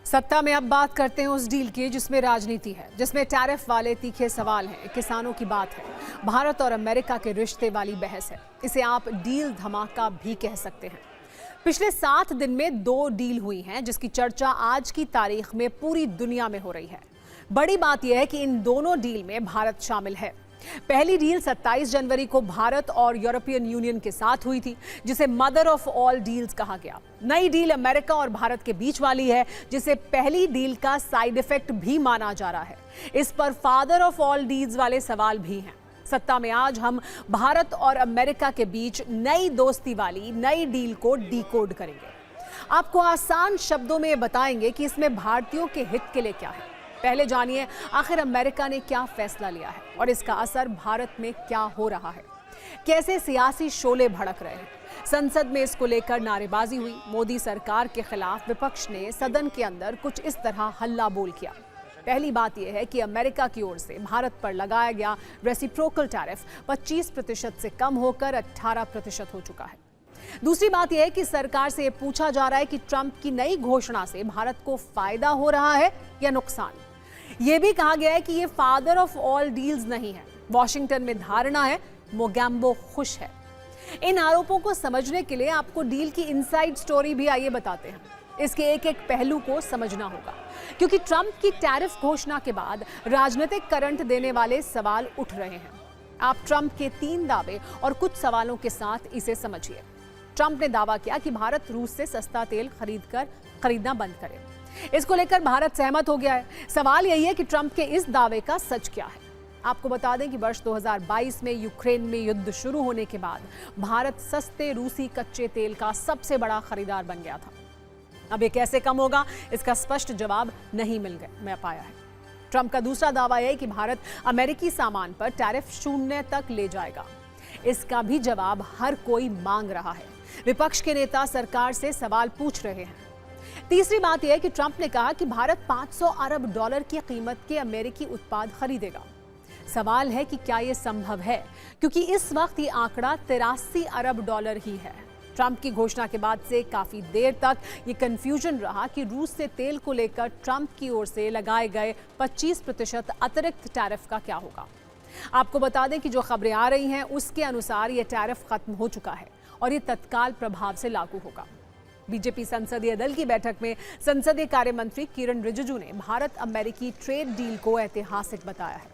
सत्ता में अब बात करते हैं उस डील की जिसमें राजनीति है, जिसमें टैरिफ वाले तीखे सवाल हैं, किसानों की बात है, भारत और अमेरिका के रिश्ते वाली बहस है। इसे आप डील धमाका भी कह सकते हैं। पिछले 7 दिन में 2 डील हुई हैं, जिसकी चर्चा आज की तारीख में पूरी दुनिया में हो रही है। बड़ी बात यह है कि इन दोनों डील में भारत शामिल है। पहली डील 27 जनवरी को भारत और यूरोपियन यूनियन के साथ हुई थी, जिसे मदर ऑफ ऑल डील्स कहा गया। नई डील अमेरिका और भारत के बीच वाली है, जिसे पहली डील का साइड इफेक्ट भी माना जा रहा है। इस पर फादर ऑफ ऑल डील्स वाले सवाल भी हैं। सत्ता में आज हम भारत और अमेरिका के बीच नई दोस्ती वाली नई डील को डीकोड करेंगे। आपको आसान शब्दों में बताएंगे कि इसमें भारतीयों के हित के लिए क्या है। पहले जानिए आखिर अमेरिका ने क्या फैसला लिया है और इसका असर भारत में क्या हो रहा है। कैसे सियासी शोले भड़क रहे हैं। संसद में इसको लेकर नारेबाजी हुई। मोदी सरकार के खिलाफ विपक्ष ने सदन के अंदर कुछ इस तरह हल्ला बोल किया। पहली बात यह है कि अमेरिका की ओर से भारत पर लगाया गया रेसिप्रोकल टैरिफ 25% से कम होकर 18% हो चुका है। दूसरी बात यह है कि सरकार से यह पूछा जा रहा है कि ट्रंप की नई घोषणा से भारत को फायदा हो रहा है या नुकसान। यह भी कहा गया है कि यह फादर ऑफ ऑल डील्स नहीं है। वॉशिंगटन में धारणा है मोगैम्बो खुश है। इन आरोपों को समझने के लिए आपको डील की इनसाइड स्टोरी भी आइए बताते हैं। इसके एक एक पहलू को समझना होगा, क्योंकि ट्रंप की टैरिफ घोषणा के बाद राजनीतिक करंट देने वाले सवाल उठ रहे हैं। आप ट्रंप के 3 दावे और कुछ सवालों के साथ इसे समझिए। ट्रंप ने दावा किया कि भारत रूस से सस्ता तेल खरीदना बंद करे। इसको लेकर भारत सहमत हो गया है। सवाल यही है कि ट्रंप के इस दावे का सच क्या है। आपको बता दें कि वर्ष 2022 में यूक्रेन में युद्ध शुरू होने के बाद भारत सस्ते रूसी कच्चे तेल का सबसे बड़ा खरीदार बन गया था। अब ये कैसे कम होगा, इसका स्पष्ट जवाब नहीं मिल पाया है। ट्रंप का दूसरा दावा है कि भारत अमेरिकी सामान पर टैरिफ 0 तक ले जाएगा। इसका भी जवाब हर कोई मांग रहा है। विपक्ष के नेता सरकार से सवाल पूछ रहे हैं। तीसरी बात यह है कि ट्रंप ने कहा कि भारत $500 अरब की कीमत के अमेरिकी उत्पाद खरीदेगा। सवाल है कि क्या यह संभव है, क्योंकि इस वक्त ये आंकड़ा $83 अरब ही है। ट्रंप की घोषणा के बाद से काफी देर तक ये कंफ्यूजन रहा कि रूस से तेल को लेकर ट्रंप की ओर से लगाए गए 25% अतिरिक्त टैरिफ का क्या होगा। आपको बता दें कि जो खबरें आ रही हैं उसके अनुसार यह टैरिफ खत्म हो चुका है और ये तत्काल प्रभाव से लागू होगा। बीजेपी संसदीय दल की बैठक में संसदीय कार्य मंत्री किरण रिजिजू ने भारत अमेरिकी ट्रेड डील को ऐतिहासिक बताया है।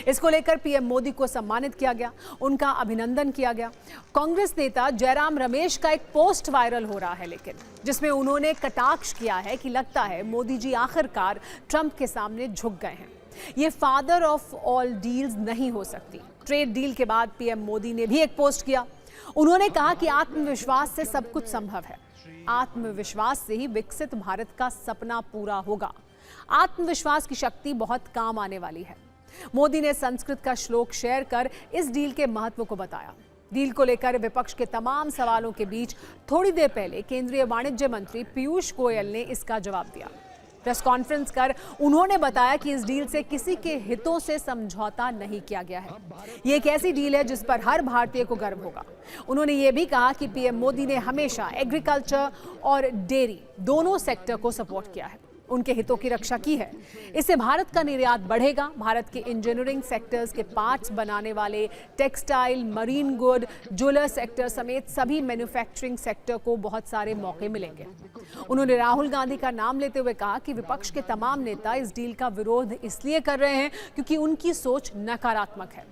इसको लेकर पीएम मोदी को सम्मानित किया गया, उनका अभिनंदन किया गया। कांग्रेस नेता जयराम रमेश का एक पोस्ट वायरल हो रहा है, लेकिन जिसमें उन्होंने कटाक्ष किया है कि लगता है मोदी जी आखिरकार ट्रंप के सामने झुक गए हैं। ये फादर ऑफ ऑल डील्स नहीं हो सकती। ट्रेड डील के बाद पीएम मोदी ने भी एक पोस्ट किया। उन्होंने कहा कि आत्मविश्वास से सब कुछ संभव है। आत्मविश्वास से ही विकसित भारत का सपना पूरा होगा। आत्मविश्वास की शक्ति बहुत काम आने वाली है। मोदी ने संस्कृत का श्लोक शेयर कर इस डील के महत्व को बताया। डील को लेकर विपक्ष के तमाम सवालों के बीच थोड़ी देर पहले केंद्रीय वाणिज्य मंत्री पीयूष गोयल ने इसका जवाब दिया। प्रेस कॉन्फ्रेंस कर उन्होंने बताया कि इस डील से किसी के हितों से समझौता नहीं किया गया है। ये एक ऐसी डील है जिस पर हर भारतीय को गर्व होगा। उन्होंने ये भी कहा कि पीएम मोदी ने हमेशा एग्रीकल्चर और डेयरी दोनों सेक्टर को सपोर्ट किया है, उनके हितों की रक्षा की है। इससे भारत का निर्यात बढ़ेगा। भारत के इंजीनियरिंग सेक्टर्स के पार्ट्स बनाने वाले, textile, marine good, jeweller sector समेत सभी मैन्युफैक्चरिंग सेक्टर को बहुत सारे मौके मिलेंगे। उन्होंने राहुल गांधी का नाम लेते हुए कहा कि विपक्ष के तमाम नेता इस डील का विरोध इसलिए कर रहे हैं क्योंकि उनकी सोच नकारात्मक है।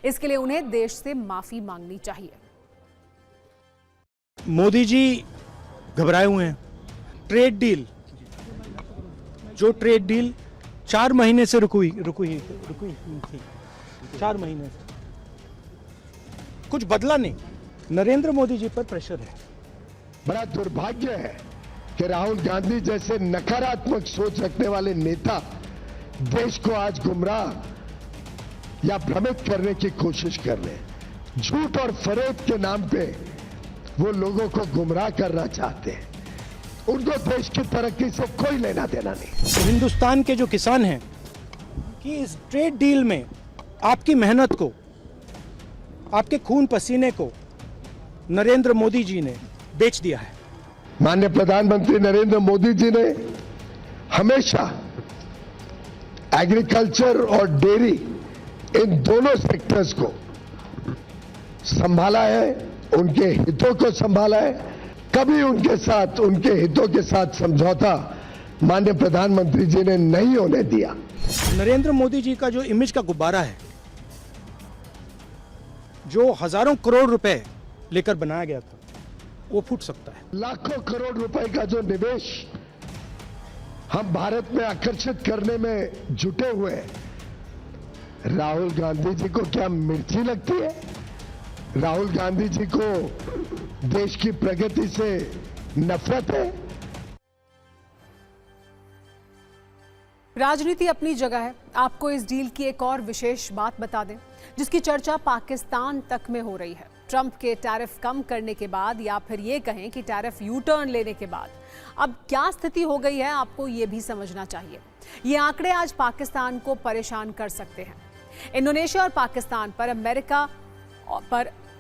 इसके लिए उन्हें देश से माफी मांगनी चाहिए। मोदी जी घबराए हुए हैं। ट्रेड डील, जो ट्रेड डील 4 महीने से रुकी थी, 4 महीने से कुछ बदला नहीं। नरेंद्र मोदी जी पर प्रेशर है। बड़ा दुर्भाग्य है कि राहुल गांधी जैसे नकारात्मक सोच रखने वाले नेता देश को आज गुमराह या भ्रमित करने की कोशिश कर रहे हैं। झूठ और फरेब के नाम पे वो लोगों को गुमराह करना चाहते हैं। उनको देश की तरक्की से कोई लेना देना नहीं। तो हिंदुस्तान के जो किसान हैं कि इस ट्रेड डील में आपकी मेहनत को, आपके खून पसीने को नरेंद्र मोदी जी ने बेच दिया है। माननीय प्रधानमंत्री नरेंद्र मोदी जी ने हमेशा एग्रीकल्चर और डेयरी इन दोनों सेक्टर्स को संभाला है, उनके हितों को संभाला है। कभी उनके साथ, उनके हितों के साथ समझौता माननीय प्रधानमंत्री जी ने नहीं होने दिया। नरेंद्र मोदी जी का जो इमेज का गुब्बारा है, जो हजारों करोड़ रुपए लेकर बनाया गया था, वो फूट सकता है। लाखों करोड़ रुपए का जो निवेश हम भारत में आकर्षित करने में जुटे हुए हैं, राहुल गांधी जी को क्या मिर्ची लगती है? राहुल गांधी जी को देश की प्रगति से नफरत है? राजनीति अपनी जगह है। आपको इस डील की एक और विशेष बात बता दें, जिसकी चर्चा पाकिस्तान तक में हो रही है। ट्रंप के टैरिफ कम करने के बाद, या फिर ये कहें कि टैरिफ यू टर्न लेने के बाद अब क्या स्थिति हो गई है, आपको ये भी समझना चाहिए। ये आंकड़े आज पाकिस्तान को परेशान कर सकते हैं। इंडोनेशिया और पाकिस्तान पर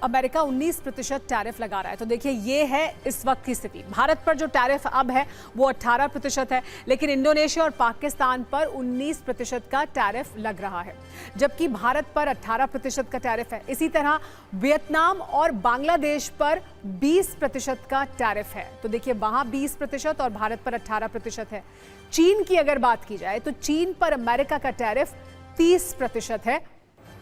अमेरिका 19% टैरिफ लगा रहा है। तो देखिए, ये है इस वक्त की स्थिति। भारत पर जो टैरिफ अब है वो 18% है, लेकिन इंडोनेशिया और पाकिस्तान पर 19% का टैरिफ लग रहा है, जबकि भारत पर 18% का टैरिफ है। इसी तरह वियतनाम और बांग्लादेश पर 20% का टैरिफ है। तो देखिए, वहां 20% और भारत पर 18% है। चीन की अगर बात की जाए तो चीन पर अमेरिका का टैरिफ 30% है।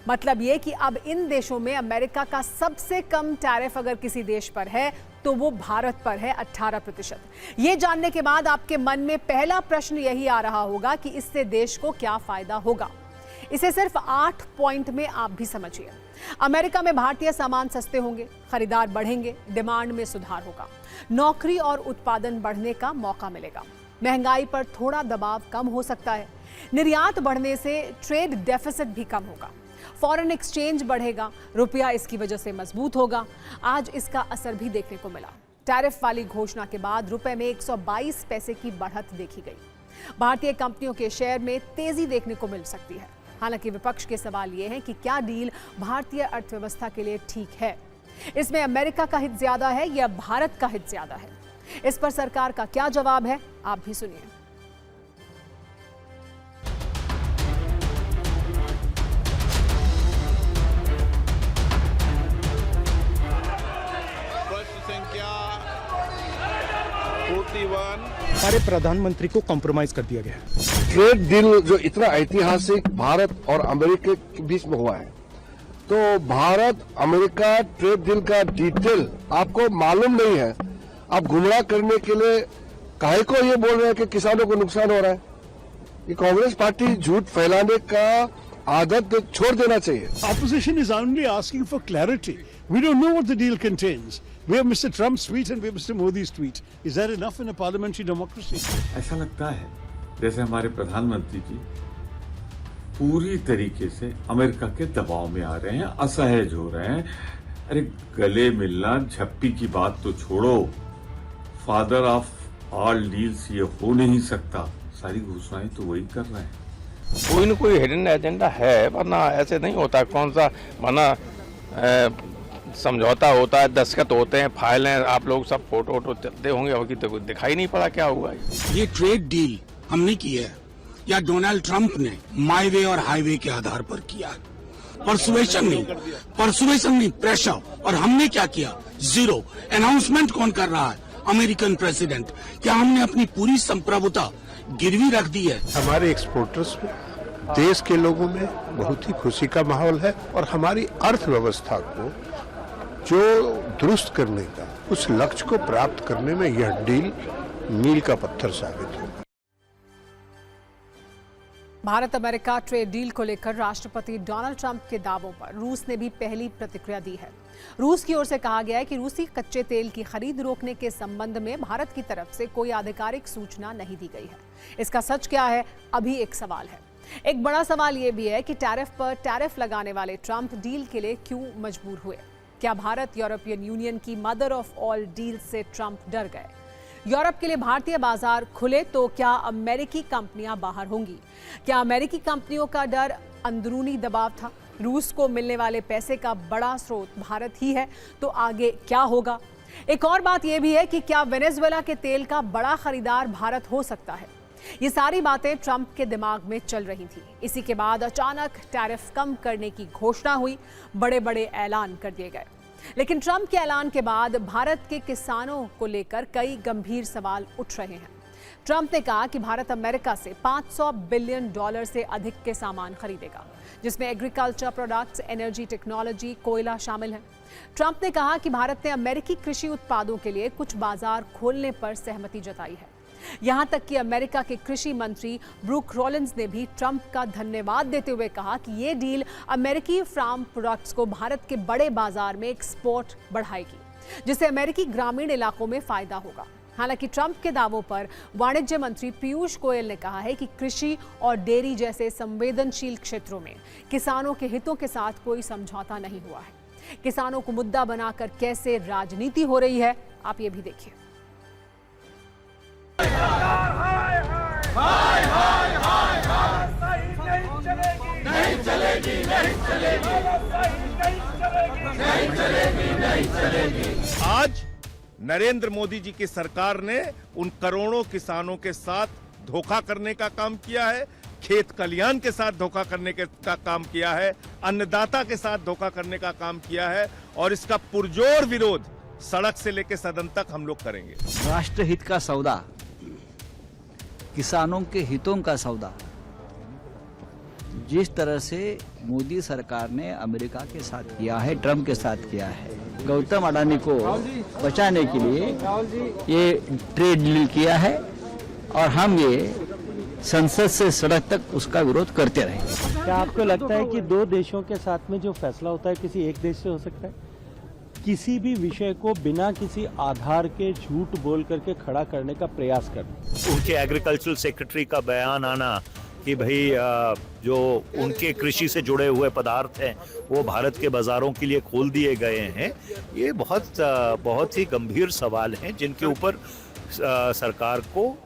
मतलब ये कि अब इन देशों में अमेरिका का सबसे कम टैरिफ अगर किसी देश पर है तो वो भारत पर है, 18%। ये जानने के बाद आपके मन में पहला प्रश्न यही आ रहा होगा कि इससे देश को क्या फायदा होगा। इसे सिर्फ 8 पॉइंट में आप भी समझिए। अमेरिका में भारतीय सामान सस्ते होंगे, खरीदार बढ़ेंगे, डिमांड में सुधार होगा, नौकरी और उत्पादन बढ़ने का मौका मिलेगा, महंगाई पर थोड़ा दबाव कम हो सकता है, निर्यात बढ़ने से ट्रेड डेफिसिट भी कम होगा, फॉरेन एक्सचेंज बढ़ेगा, रुपया इसकी वजह से मजबूत होगा। आज इसका असर भी देखने को मिला। टैरिफ वाली घोषणा के बाद रुपए में 122 पैसे की बढ़त देखी गई। भारतीय कंपनियों के शेयर में तेजी देखने को मिल सकती है। हालांकि विपक्ष के सवाल ये हैं कि क्या डील भारतीय अर्थव्यवस्था के लिए ठीक है? इसमें अमेरिका का हित ज्यादा है या भारत का हित ज्यादा है? इस पर सरकार का क्या जवाब है, आप भी सुनिए। हमारे प्रधानमंत्री को कॉम्प्रोमाइज कर दिया गया है। ट्रेड डील जो इतना ऐतिहासिक भारत और अमेरिका के बीच में हुआ है, तो भारत अमेरिका ट्रेड डील का डिटेल आपको मालूम नहीं है। आप गुमराह करने के लिए काहे को ये बोल रहे हैं कि किसानों को नुकसान हो रहा है? ये कांग्रेस पार्टी झूठ फैलाने का आदत छोड़ देना चाहिए। Opposition is only asking for clarity. We don't know what the deal contains. We have Mr. Trump's tweet and we have Mr. Modi's tweet. Is that enough in a parliamentary democracy? ऐसा लगता है जैसे हमारे प्रधानमंत्री जी पूरी तरीके से America के दबाव में आ रहे हैं, असहज हो रहे हैं। अरे गले मिलना झप्पी की बात तो छोड़ो, फादर ऑफ ऑल डील्स ये हो नहीं सकता। सारी घोषणाएं तो वही कर रहे हैं। कोई न कोई हिडन एजेंडा है, वरना ऐसे नहीं होता। कौन सा वरना समझौता होता है, दस्तखत होते हैं, फाइलें, आप लोग सब फोटो वोटो चलते होंगे, अभी तो कुछ दिखाई नहीं पड़ा क्या हुआ। ये ट्रेड डील हमने की है या डोनाल्ड ट्रंप ने माई वे और हाईवे के आधार पर किया है? परसुएशन नहीं, प्रेशर। और हमने क्या किया? जीरो। अनाउंसमेंट कौन कर रहा है? American president. क्या हमने अपनी पूरी संप्रभुता गिरवी रख दी है? हमारे एक्सपोर्टर्स में, देश के लोगों में बहुत ही खुशी का माहौल है और हमारी अर्थव्यवस्था को जो दुरुस्त करने का, उस लक्ष्य को प्राप्त करने में यह डील मील का पत्थर साबित होगा। भारत अमेरिका ट्रेड डील को लेकर राष्ट्रपति डोनाल्ड ट्रंप के दावों पर रूस ने भी पहली प्रतिक्रिया दी है। रूस की ओर से कहा गया है कि रूसी कच्चे तेल की खरीद रोकने के संबंध में भारत की तरफ से कोई आधिकारिक सूचना नहीं दी गई है। इसका सच क्या है, अभी एक सवाल है। एक बड़ा सवाल यह भी है कि टैरिफ पर टैरिफ लगाने वाले ट्रंप डील के लिए क्यों मजबूर हुए? क्या भारत यूरोपियन यूनियन की मदर ऑफ ऑल डील से ट्रंप डर गए? यूरोप के लिए भारतीय बाजार खुले तो क्या अमेरिकी कंपनियां बाहर होंगी? क्या अमेरिकी कंपनियों का डर अंदरूनी दबाव था? रूस को मिलने वाले पैसे का बड़ा स्रोत भारत ही है, तो आगे क्या होगा? एक और बात यह भी है कि क्या वेनेजुएला के तेल का बड़ा खरीदार भारत हो सकता है? ये सारी बातें ट्रंप के दिमाग में चल रही थी। इसी के बाद अचानक टैरिफ कम करने की घोषणा हुई, बड़े बड़े ऐलान कर दिए गए। लेकिन ट्रंप के ऐलान के बाद भारत के किसानों को लेकर कई गंभीर सवाल उठ रहे हैं। ट्रंप ने कहा कि भारत अमेरिका से $500 बिलियन से अधिक के सामान खरीदेगा, जिसमें एग्रीकल्चर प्रोडक्ट्स, एनर्जी टेक्नोलॉजी, कोयला शामिल है। ट्रंप ने कहा कि भारत ने अमेरिकी कृषि उत्पादों के लिए कुछ बाजार खोलने पर सहमति जताई है। यहां तक कि अमेरिका के कृषि मंत्री ब्रूक रॉलिंस ने भी ट्रंप का धन्यवाद देते हुए कहा कि ये डील अमेरिकी फार्म प्रोडक्ट्स को भारत के बड़े बाजार में एक्सपोर्ट बढ़ाएगी, जिससे अमेरिकी ग्रामीण इलाकों में फायदा होगा। हालांकि ट्रंप के दावों पर वाणिज्य मंत्री पीयूष गोयल ने कहा है कि कृषि और डेयरी जैसे संवेदनशील क्षेत्रों में किसानों के हितों के साथ कोई समझौता नहीं हुआ है। किसानों को मुद्दा बनाकर कैसे राजनीति हो रही है, आप ये भी देखिए। आज नरेंद्र मोदी जी की सरकार ने उन करोड़ों किसानों के साथ धोखा करने का काम किया है, खेत कल्याण के साथ धोखा करने का काम किया है, अन्नदाता के साथ धोखा करने का काम किया है और इसका पुरजोर विरोध सड़क से लेकर सदन तक हम लोग करेंगे। राष्ट्रहित का सौदा, किसानों के हितों का सौदा, जिस तरह से मोदी सरकार ने अमेरिका के साथ किया है, ट्रंप के साथ किया है, गौतम अडानी को बचाने के लिए ये ट्रेड डील किया है और हम ये संसद से सड़क तक उसका विरोध करते रहेंगे। क्या आपको लगता है कि दो देशों के साथ में जो फैसला होता है किसी एक देश से हो सकता है? किसी भी विषय को बिना किसी आधार के झूठ बोल करके खड़ा करने का प्रयास करना। उनके एग्रीकल्चरल सेक्रेटरी का बयान आना कि भाई जो उनके कृषि से जुड़े हुए पदार्थ हैं वो भारत के बाजारों के लिए खोल दिए गए हैं, ये बहुत ही गंभीर सवाल हैं जिनके ऊपर सरकार को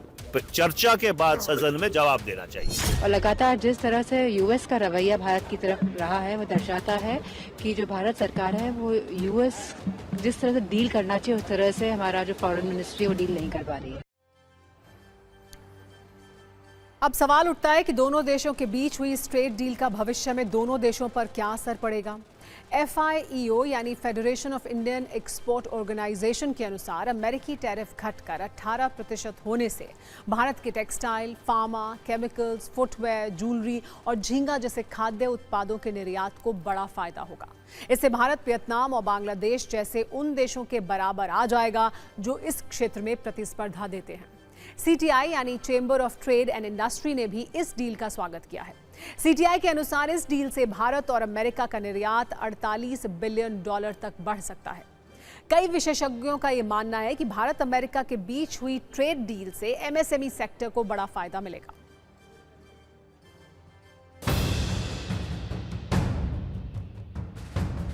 चर्चा के बाद सदन में जवाब देना चाहिए। और लगातार जिस तरह से यूएस का रवैया भारत की तरफ रहा है वो दर्शाता है कि जो भारत सरकार है वो यूएस जिस तरह से डील करना चाहिए उस तरह से हमारा जो फॉरेन मिनिस्ट्री वो डील नहीं कर पा रही है। अब सवाल उठता है कि दोनों देशों के बीच हुई इस ट्रेड डील का भविष्य में दोनों देशों पर क्या असर पड़ेगा। FIEO यानी federation of Indian export organisation के अनुसार अमेरिकी टैरिफ घटकर 18% होने से भारत के textile, pharma, chemicals, footwear, jewellery और झींगा जैसे खाद्य उत्पादों के निर्यात को बड़ा फायदा होगा। इससे भारत वियतनाम और बांग्लादेश जैसे उन देशों के बराबर आ जाएगा जो इस क्षेत्र में प्रतिस्पर्धा देते हैं। CTI यानी chamber of trade and industry ने भी इस डील का स्वागत किया है। CTI के अनुसार इस डील से भारत और अमेरिका का निर्यात $48 बिलियन तक बढ़ सकता है। कई विशेषज्ञों का यह मानना है कि भारत अमेरिका के बीच हुई ट्रेड डील से MSME सेक्टर को बड़ा फायदा मिलेगा।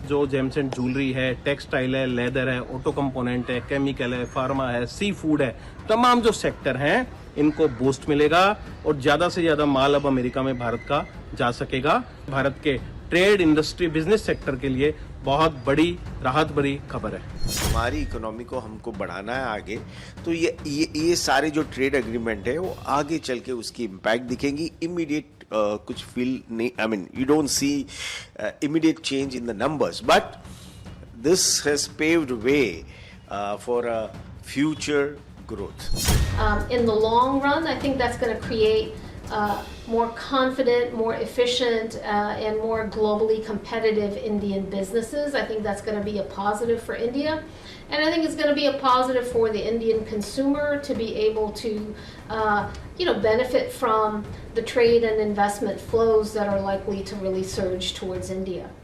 जो जेम्स एंड ज्वेलरी है, टेक्सटाइल है, लेदर है, ऑटो कंपोनेंट है, केमिकल है, फार्मा है, सी फूड है, तमाम जो सेक्टर हैं इनको बूस्ट मिलेगा और ज्यादा से ज्यादा माल अब अमेरिका में भारत का जा सकेगा। भारत के ट्रेड, इंडस्ट्री, बिजनेस सेक्टर के लिए बहुत बड़ी राहत भरी खबर है। हमारी इकोनॉमी को हमको बढ़ाना है आगे, तो ये सारे जो ट्रेड एग्रीमेंट है वो आगे चल के उसकी इम्पैक्ट दिखेंगी। इमीडिएट कुछ फील नहीं, I mean you don't see immediate change in the numbers, but this has paved way for a future growth. In the long run, I think that's going to create more confident, more efficient, and more globally competitive Indian businesses. I think that's going to be a positive for India. And I think it's going to be a positive for the Indian consumer to be able to, benefit from the trade and investment flows that are likely to really surge towards India.